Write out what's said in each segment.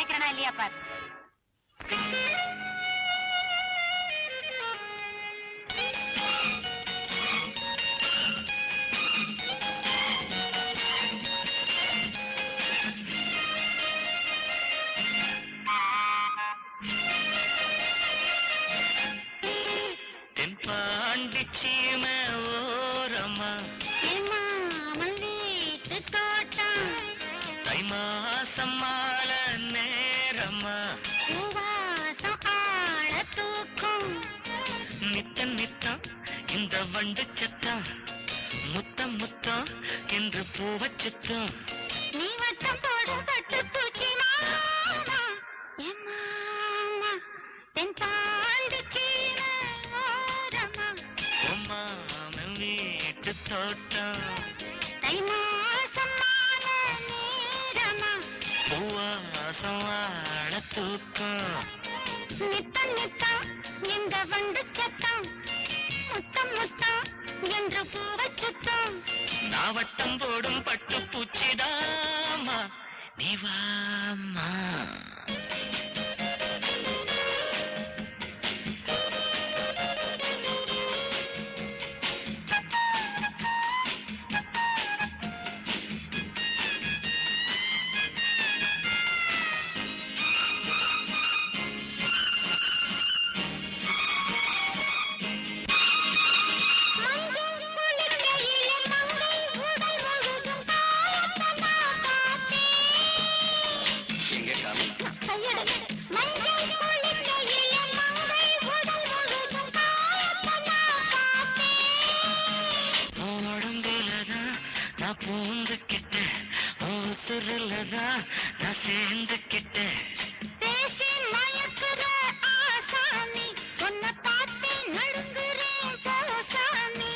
வைக்கிறனா இல்லையா பாரு. தென்பாண்டிச்சீமை ஓரம்மா மாமன் வீட்டு தோட்டம் தை மாசம் மாலை நேரம்மா பூவாசம் ஆழ தூக்கும் நித்தம் நித்தம் இந்த வண்டு சத்தம் முத்தம் முத்தம் என்று பூவச்சுத்தம் நீ வட்டம் போடும் பட்டு பூச்சி மாமா என் மாமா தென்பாண்டிச்சீமை ஓரம்மா மாமன் வீட்டு தோட்டம் தை மாசம் மாலை நேரமா பூவாசம் வாழ தூக்கம் நித்தம் நித்தம் இந்த வண்டு சத்தம் முத்தம் முத்தம் என்று பூவச் சுத்தம் நான் வட்டம் போடும் பட்டு பூச்சிதாமா நீ வாமா மஞ்சள் குளிக்கையிலே மங்கை உடல் முழுதும் காயத்தை நான் பார்த்தேன். எங்க காரணம் கையெடு. மஞ்சள் குளிக்கையிலே மங்கை உடல் முழுதும் காயத்தை நான் பார்த்தேன். உடம்புலதான் நான் பூந்துக்கிட்டேன் உசுருலதான் நான் சேர்ந்துக்கிட்டேன் பேசி மயக்குற ஆசாமி சொன்ன பார்த்தே நடுங்குறேன் போசாமி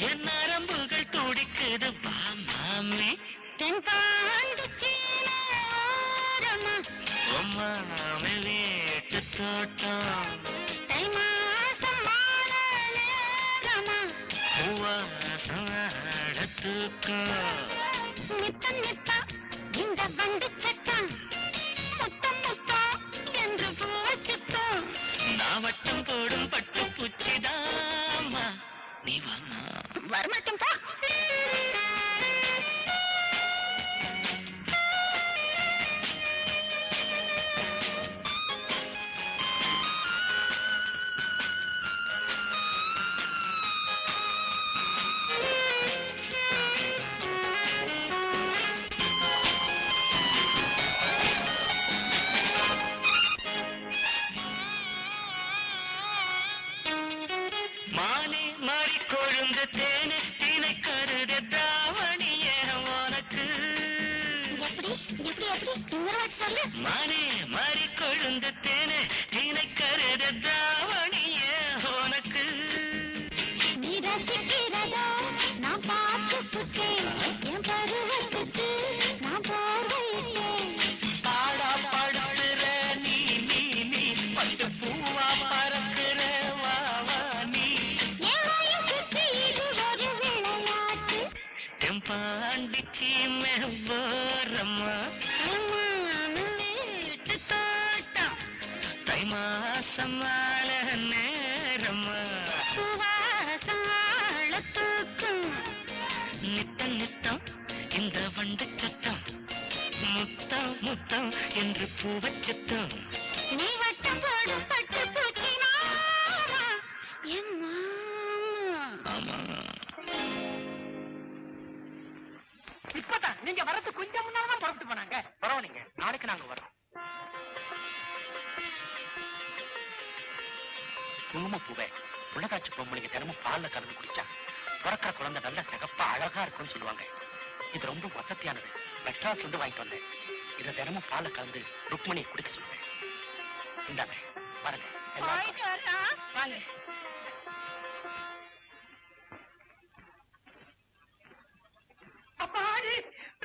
என் நரம்புகள் துடிக்குது வா மாமி தென்பாண்டிச்சீமை ஓரமா மாமி வீட்டு தோட்டம் தை மாசம் மாலை நேரமா பூவாசம் வாழ தூக்கம் நித்தம் நித்தம் இந்த வண்டு சத்தம் முத்தம் முத்தம் என்று பூச்சுத்தம் நான் வட்டம் போடும் பட்டு பூச்சிதாமா நீ வாமா வரமாட்டேன் பா. மானே மாறி கொழுந்து தேனு தினை கருத தாவணிய உனக்கு எப்படி எப்படி எப்படி இன்னொரு வாட்டி சொல்லு. மானே மாறி கொழுந்து தேனு தினை கருத தாவணிய உனக்கு நீ ரசிக்கிறதோ நான் பார்த்து புட்டேன் என் பருவத்துக்கு நான் போர்வையிட்டேன் பாடா படுத்துற நீ நீ நீ பட்டு பூவா பறக்குற வா வா நீ என் வயசுக்கு இது ஒரு விளையாட்டு தெம்பாண்டிச்சீமை போரம்மா என் மாமன் வீட்டு தோட்டம் தை மாசம் மாலை நேரம்மா சுவாசம் ஆழ தூக்கும் நித்தம் நித்தம் இந்த வண்டு சத்தம் முத்தம் முத்தம் என்று பூவச்சத்தம் நீ வட்டம் போடும் பட்டு பூச்சி மாமா என் மாமா ஆமா இப்பதான் நீங்க வரது கொஞ்சம் முன்னால்தான் புறப்பட்டு போனாங்க. பரவாயில்லைங்க, நாளைக்கு நாங்க வரோம். குங்குமப்பூவை உலகாட்சி பொம்பளைங்க தினமும் பால்ல கலந்து குடிச்சா பிறக்கிற குழந்தை நல்ல சிகப்பா அழகா இருக்கும்னு சொல்லுவாங்க. இது ரொம்ப வசதியானது. மெட்ராஸ்ல இருந்து வாங்கிட்டு வந்தேன். இதை தினமும் பால்ல கலந்து ருக்மணியை குடிக்க சொல்லுவேன். இந்தாங்க பாருங்க வாங்க. அப்பாடி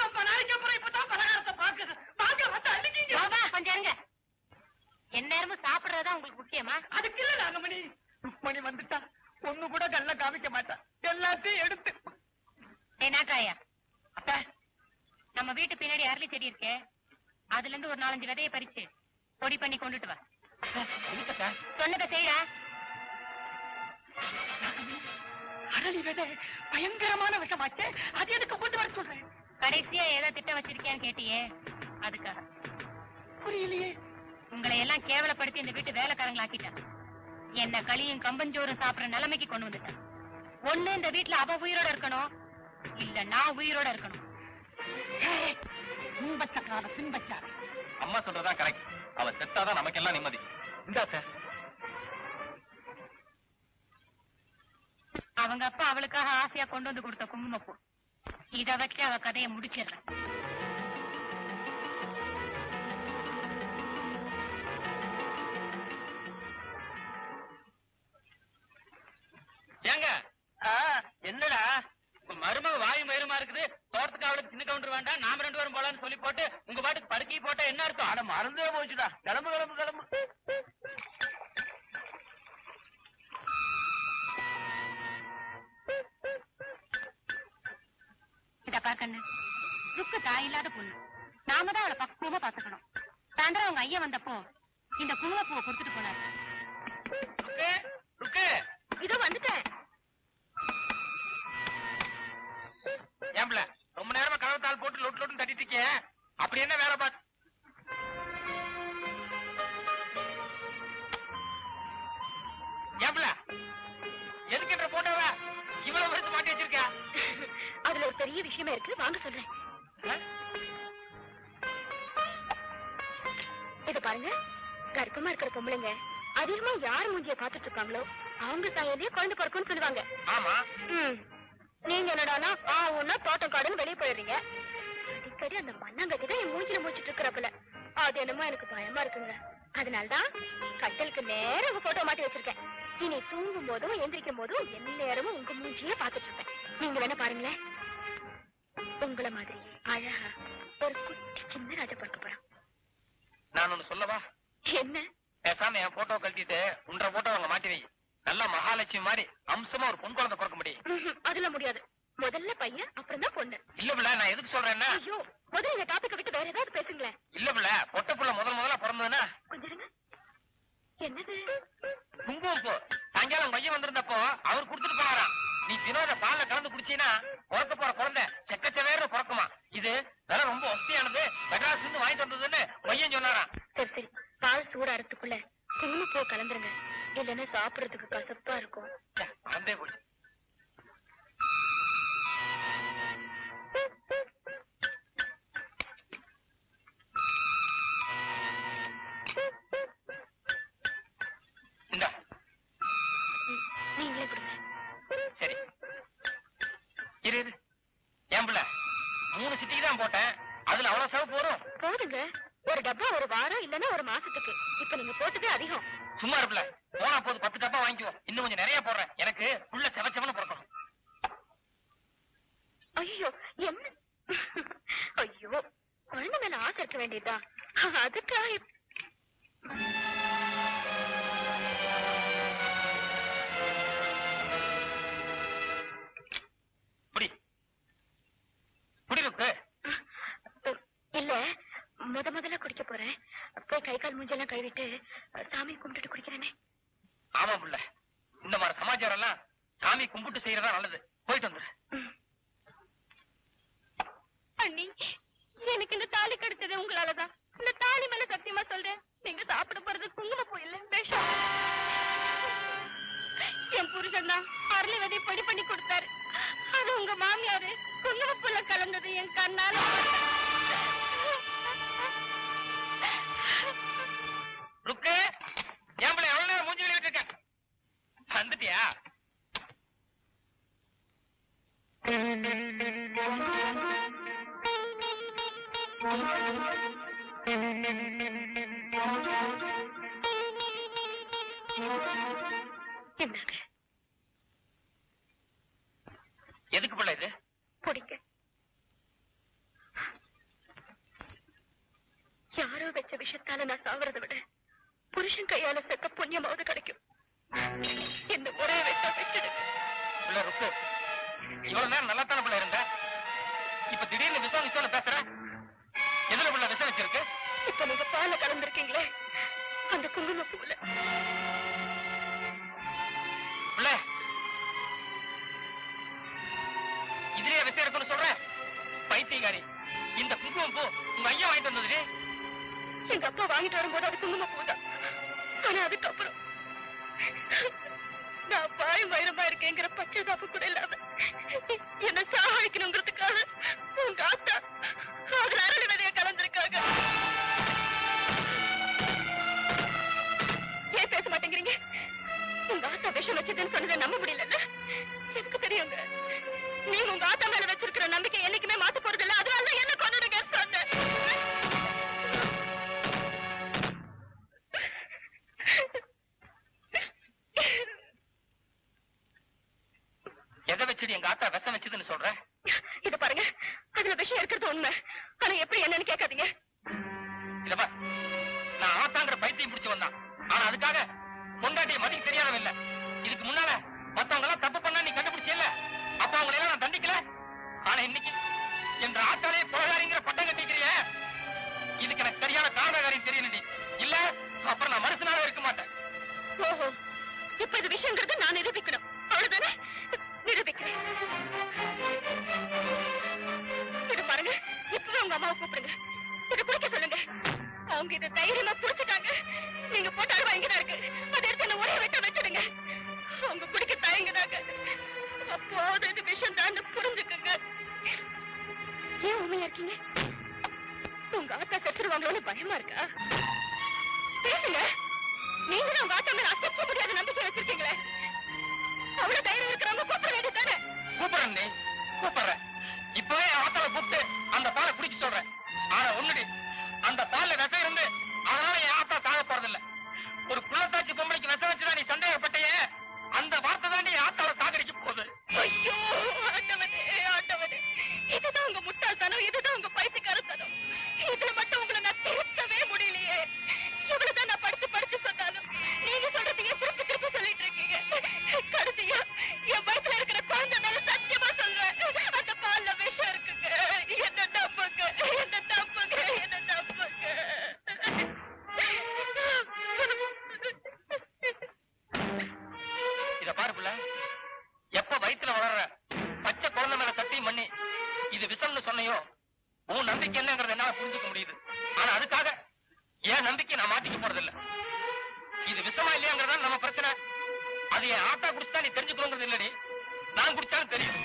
ரொம்ப நாளைக்கு அப்புறம் இப்பதான் பலகாரத்தை பாக்குது. வாங்க வந்து அடிக்கீங்க. கொஞ்சம் இருங்க. எந்நேரமும் சாப்பிடுறதா உங்களுக்கு முக்கியமா? அதுக்கு இல்ல நாகமணி. ருக்மணி வந்துட்டா ஒண்ணு கூட கல்ல காமிக்க மாட்டா. எல்லாத்தையும் எடுத்து நாட்டாயா அத்த நம்ம வீட்டு பின்னாடி அரளி செடி இருக்கே, அதுல இருந்து ஒரு 4-5 விதையை பறிச்சு பொடி பண்ணி கொண்டுட்டு வா. இருக்கட்டா. சொன்னதை செய்யா. அரளி விதை பயங்கரமான விஷமாச்சே, அது எதுக்கு கொண்டு வர சொல்றேன்? கடைசியா ஏதோ திட்டம் வச்சிருக்கியான்னு கேட்டியே, அதுக்காக. புரியலையே. உங்களை எல்லாம் கேவலப்படுத்தி இந்த வீட்டு வேலைக்காரங்களாக்கிட்டான். என்ன களியும் கம்பஞ்சோறும் சாப்பிடுற நிலைமைக்கு கொண்டு வந்துட்டான். ஒண்ணு இந்த வீட்டுல அவ உயிரோட இருக்கணும், இல்ல நான் உயிரோட இருக்கணும். அம்மா சொல்றதா கரெக்ட். அவ செத்தாதான் நமக்கெல்லாம் நிம்மதி. இந்த சார், அவங்க அப்பா அவளுக்காக ஆசையா கொண்டு வந்து கொடுத்த குங்குமப்பூ, இத வச்சு அவ கதையை முடிச்சிடுறேன். ஏங்க என்னடா மருமக வாயு மயிருமா இருக்குது, தோட்டத்துக்கு அவளுக்கு சின்ன கவுண்டர் வேண்டாம், நாம 2 பேரும் போலான்னு சொல்லி போட்டு உங்க பாட்டுக்கு படுக்கி போட்டா என்ன அர்த்தம்? அட மறந்தே போச்சுடா. கிளம்பு கிளம்பு கிளம்பு. இத பாக்கண்ணு, ருக்கு தாய் இல்லாத பொண்ணு, நாம தான் அவளை பக்குவமா பாத்துக்கணும். சாயந்தரம் அவங்க ஐயா வந்தப்போ இந்த குங்குமப்பூவை கொடுத்துட்டு போனாரு. ருக்கு, ருக்கு. இதோ வந்துட்டேன். ஏம்பல ரொம்ப நேரமா கதவு தாள் போட்டு லொட்டு லொட்டு தட்டிட்டு இருக்கே, அப்படி என்ன வேலை பாத்து? ஏம்பல எதுக்குன்ற போட்டோவ இவ்வளவு வருஷம் மாட்டி வச்சிருக்க? அதுல ஒரு பெரிய விஷயமே இருக்கு, வாங்க சொல்றேன். இத பாருங்க, கர்ப்பமா இருக்கிற பொம்பளைங்க அதிகமா யார் மூஞ்சிய பாத்துட்டு இருக்காங்களோ அவங்க தாயாலேயே குழந்தை பிறக்கும்னு சொல்லுவாங்க. ஆமா. நீங்க என்னடானா ஒன்னா தோட்டம் காடுன்னு வெளியே போயிடுறீங்க. அடிக்கடி அந்த மண்ணாங்கட்டிதான் என் மூஞ்சில மூச்சிட்டு இருக்கிறப்பல அது என்னமோ எனக்கு பயமா இருக்குங்க. அதனாலதான் கட்டலுக்கு நேரம் உங்க போட்டோ மாட்டி வச்சிருக்கேன். இனி தூங்கும் போதும் எந்திரிக்கும் போதும் எந்த நேரமும் உங்க மூஞ்சியே பாத்துட்டு இருப்பேன். நீங்க வேணா பாருங்களேன், உங்களை மாதிரி அழகா ஒரு குட்டி சின்ன ராஜா பிறக்க போறான். நான் ஒண்ணு சொல்லவா? என்ன? பேசாம என் போட்டோ கழட்டிட்டு உன்ற போட்டோ அங்க மாட்டி வை. நல்லா மகாலட்சுமி மாதிரி அம்சமா ஒரு பொன் குழந்தை பிறக்க முடியும். அதுல முடியாது. முதல்ல பையன், அப்புறம் தான் பொண்ணு. இல்ல பிள்ள, நான் எதுக்கு சொல்றேன்னா, ஐயோ, முதல்ல இந்த டாபிக்க விட்டு வேற ஏதாவது பேசுங்களேன். இல்ல பிள்ள, பொட்ட புள்ள முதல்ல பிறந்ததுன்னா கொஞ்சம் இருங்க. என்னது? குங்குமப்பூ. சாயங்காலம் பையன் வந்திருந்தப்போ அவர் கொடுத்துட்டு போனாராம். நீ தினோட பால்ல கலந்து குடிச்சீன்னா பிறக்க போற குழந்தை செக்கச்சவேற பிறக்குமா. இது விலை ரொம்ப வசதியானது, மெட்ராஸ்ல இருந்து வாங்கிட்டு வந்ததுன்னு பையன் சொன்னாராம். சரி சரி, பால் சூடாறதுக்குள்ள குங்குமப்பூ கலந்துருங்க, இல்லன்னா சாப்பிடறதுக்கு கசப்பா இருக்கும். மறந்தே போச்சு. இந்தா. நீங்களே கொடுங்க. சரி இரு இரு. ஏன் பிள்ளை, 3 சிட்டிக்கு தான் போட்டேன், அதுல அவ்வளவு செலவு போடும்? போதுங்க, ஒரு டப்பா ஒரு வாரம் இல்லன்னா ஒரு மாசத்துக்கு. இப்ப நீங்க போட்டதே அதிகம். சும்மா இருப்பில, போனா போது 10 டப்பா வாங்கிக்குவோம். இன்னும் கொஞ்சம் நிறைய போடுறேன், எனக்கு புள்ள செவச்சவனு பிறக்கணும். ஐயோ என்ன? ஐயோ, குழந்தை மேல ஆசை இருக்க வேண்டியதா? அதுக்கா புடி புடி ருக்கு. இல்ல, முதல்ல குடிக்க போறேன். போய் கை கால் மூஞ்செல்லாம் கழுவிட்டு சாமி கும்பிட்டுட்டு குடிக்கிறேனே. ஆமா புள்ள, இந்த மாதிரி சமாச்சாரம் எல்லாம் சாமி கும்பிட்டு செய்யறதா நல்லது. போயிட்டு வந்துரு. அண்ணி, எனக்கு இந்த தாலி கிடைச்சது உங்களாலதான். இந்த தாலி மேல சத்தியமா சொல்றேன், நீங்க சாப்பிட போறது குங்குமப்பூ இல்ல, விஷம். என் புருஷன் தான் அரளி விதை பொடி பண்ணி கொடுத்தாரு. அது உங்க மாமியாரு குங்குமப்பூல கலந்தது என் கண்ணால. ருக்கு, ஏன் பிள்ளை எவ்வளவு நேரம் மூஞ்சி கழுவிட்டு இருக்க? வந்துட்டியா? என்னங்க எதுக்கு பிள்ளை இது? பிடிங்க. யாரோ வச்ச விஷத்தால நான் சாவறதை விட புருஷன் கையால செத்த புண்ணியமாவது கிடைக்கும். இந்த ஒரே விஷம் வச்சிடுங்க. பிள்ளை ருக்கு, இவ்வளவு நேரம் நல்லா தானே பிள்ளை இருந்த, இப்ப திடீர்னு விஷம் விஷயம் பேசுற. எதுல பிள்ளை விஷம் வச்சிருக்கு? இப்ப நீங்க பால கலந்துருக்கீங்களே அந்த குங்குமப்பூல இதுலயே விஷயம் இருக்குன்னு சொல்ற பைத்தியக்காரி. இந்த குங்குமம் பூ உங்க ஐயா வாங்கிட்டு வந்தது. எங்க அப்பா வாங்கிட்டு வரும்போது அது குங்குமப்பூ தான். ஆனா அதுக்கப்புறம் நான் பாயும் வைரமா இருக்கேங்கிற பச்சைதாப்பு கூட இல்லாம என்ன சாகடிக்கணுங்கிறதுக்காக உங்க ஆத்தா அதுல அரளி விதைய கலந்திருக்காங்க. ஏன் பேச மாட்டேங்கிறீங்க? உங்க ஆத்தா விஷம் வச்சதுன்னு சொன்னதை நம்ப முடியல. எனக்கு தெரியுங்க, நீங்க உங்க ஆத்தா மேல வச்சிருக்கிற நம்பிக்கை என்னைக்குமே மாத்த போறது இல்ல. அதனால என்ன கொண்டுடுங்க சொன்னேன். எதை வச்சது எங்க ஆத்தா விஷம் வச்சதுன்னு சொல்ற? இத பாருங்க, அதுல விஷயம் இருக்கிறது உண்மை. ஆனா எப்படி என்னன்னு கேட்காதீங்க. இல்லப்பா, நான் ஆத்தாங்கிற பைத்தியம் பிடிச்சு வந்தான். ஆனா அதுக்காக பொண்டாட்டிய மதிக்க தெரியாதவன் இல்ல. இதுக்கு முன்னால மத்தவங்க எல்லாம் தப்பு பண்ணா நீ கண்டுபிடிச்ச இல்ல, அப்ப அவங்களை எல்லாம் நான் தண்டிக்கல. ஆனா இன்னைக்கு என்ற ஆத்தாலே கொலகாரிங்கிற பட்டம் கட்டிக்கிறிய, இதுக்கு எனக்கு சரியான காரணகாரியம் தெரியல. இல்ல அப்புறம் நான் மனுஷனாவே இருக்க மாட்டேன். ஓஹோ, இப்ப இது விஷயங்கிறது நான் நிரூபிக்கணும், அவ்வளவுதானே? நிரூபிக்கிறேன். இது பாருங்க, இப்பவே உங்க அம்மாவை கூப்பிடுங்க. இதை குடிக்க சொல்லுங்க. அவங்க இதை தைரியமா புடிச்சிட்டாங்க. நீங்க போட்டு அழுவா இங்கதான் இருக்கு. அதை எடுத்து என்ன ஒரே வெட்ட வச்சிடுங்க. அவங்க குடிக்க தயங்குறாங்க. அப்போது இது விஷயம் தான் புரிஞ்சுக்குங்க. ஏன் உண்மையா இருக்கீங்க? உங்க ஆத்தா செத்துருவாங்களோன்னு பயமா இருக்கா? பேசுங்க. நீங்க உங்க ஆத்தா மேல அசைக்க முடியாத நம்பிக்கை வச்சிருக்கீங்களே, அவ்வளவு தைரியம் இருக்கிறவங்க கூப்பிட வேண்டியதானே? கூப்பிடுறேன் நீ கூப்பிடுறேன். இப்பவே ஆத்தாவை கூப்பிட்டு அந்த பாலை குடிக்க சொல்றேன். ஆனா ஒண்ணுடி, அந்த பால்ல விஷம் இருந்து அதனால என் ஆத்தா சாக போறதில்ல. ஒரு புள்ளத்தாச்சி பொம்பளைக்கு விஷம் வச்சுதான் நீ சந்தேகப்பட்டையே, அந்த வார்த்தை தான் நீ ஆத்தாவை சாகடிக்க போகுது. ஐயோ ஆண்டவனே, ஆண்டவனே, இதுதான் உங்க முட்டாள்தனம், இதுதான் உங்க பைத்தியக்காரத்தனம். இதுல மட்டும் உங்களை நான் திருத்தவே முடியலையே. இவ்வளவுதான் நான் படிச்சு படிச்சு சொன்னாலும் நீங்க சொல்றதையே திருப்பி திருப்பி சொல்லிட்டு இருக்கீங்க. கடைசியா என் வயித்துல இருக்கிற குழந்தை மேல சத்தியமா சொல்றேன், அந்த பால்ல விஷம் இருக்குங்க. என்ன தப்புங்க, என்ன தப்புங்க, என்ன தப்புங்க. இத பாரு புள்ள, எப்ப வயித்துல வளர்ற பச்சை குழந்தை மேல சத்தியம் பண்ணி இது விஷம்னு சொன்னையோ, உன் நம்பிக்கை என்னங்கறத என்னால புரிஞ்சுக்க முடியுது. ஆனா அதுக்காக என் நம்பிக்கை நான் மாத்திக்க போறதில்ல. இது விஷமா இல்லையாங்கிறதா நம்ம பிரச்சனை. அது என் ஆத்தா குடிச்சா நீ தெரிஞ்சுக்கணுங்கிறது இல்லடி, நான் குடிச்சாலும் தெரியும்.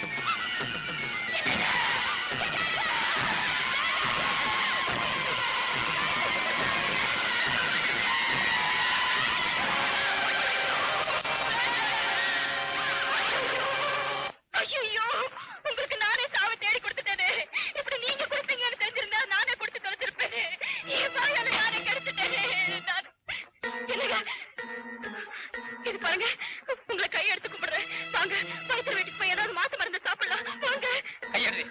ஐயோ, உங்களுக்கு நானே சாவை தேடி கொடுத்துட்டேனே. இப்படி நீங்க கொடுப்பீங்கன்னு தெரிஞ்சிருந்தா நானே கொடுத்து தொலைச்சிருப்பேன். என் வாயால நானே கெடுத்துட்டேனே. என்னங்க இது பாருங்க, உங்களை கையெடுத்து கும்பிடுறேன். வாங்க, வயிற்று வீட்டுக்கு போய் ஏதாவது மாத்து மருந்து சாப்பிடலாம். வாங்க. கையெழுதி,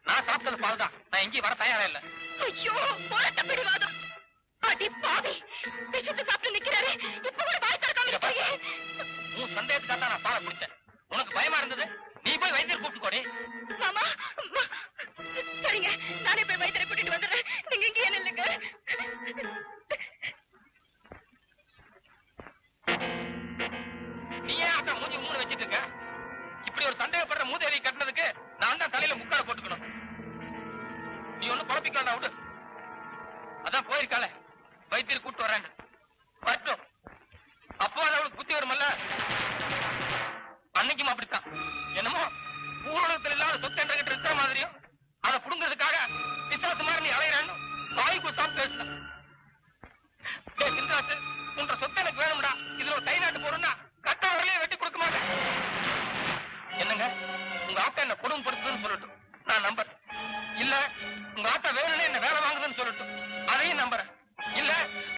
நான் சாப்பிட்டது பால் தான். நான் எங்கேயும் வர தயாரா இல்ல. ஐயோ, போராட்ட பிடிவாதம். அடி பாவி, விஷத்தை சாப்பிட்டு நிக்கிறாரு. இப்ப கூட வாய் திறக்காம இருக்கீங்க. உன் சந்தேகத்துக்காக தான் நான் பாலை குடிச்சேன். உனக்கு பயமா இருந்தது, நீ போய் வைத்தியர் கூப்பிட்டு கோடி. மாமா, சரிங்க, நானே போய் வைத்தியரை கூட்டிட்டு வந்துடுறேன். நீங்க இங்கே நில்லுங்க. நீ ஏன் ஆத்தா மூஞ்சி மூணு வச்சிட்டு இருக்க? இப்படி ஒரு சந்தேகப்படுற மூதேவி கட்டினதுக்கு நான் தான் தலையில முக்கால போட்டுக்கணும். நீ ஒண்ணு குழப்பிக்க வேண்டாம், விடு. அதான் போயிருக்காளே, வைத்தியர் கூட்டு வரேன். வரட்டும், அப்போ அவளுக்கு புத்தி வருமல்ல. அன்னைக்கும் அப்படித்தான். என்னமோ பூரணத்தில் இல்லாத சொத்து என்ற இருக்கிற மாதிரியும் அதை புடுங்கிறதுக்காக பிசாசு மாதிரி நீ அலையிறான்னு வாய்க்கு சாப்பிட்டு பேசலாம். உன்ற சொத்து எனக்கு வேணும்டா, இதுல ஒரு கை நாட்டு போடுன்னா கட்ட வரலையே வெட்டி கொடுக்க மாட்டேன். என்னங்க, உங்க ஆத்தா என்ன கொடுமைப்படுத்துதுன்னு சொல்லட்டும், நான் நம்புறேன். இல்ல உங்க ஆத்தா வேணும்னு என்ன வேலை வாங்குதுன்னு சொல்லட்டும், அதையும் நம்புறேன். இல்ல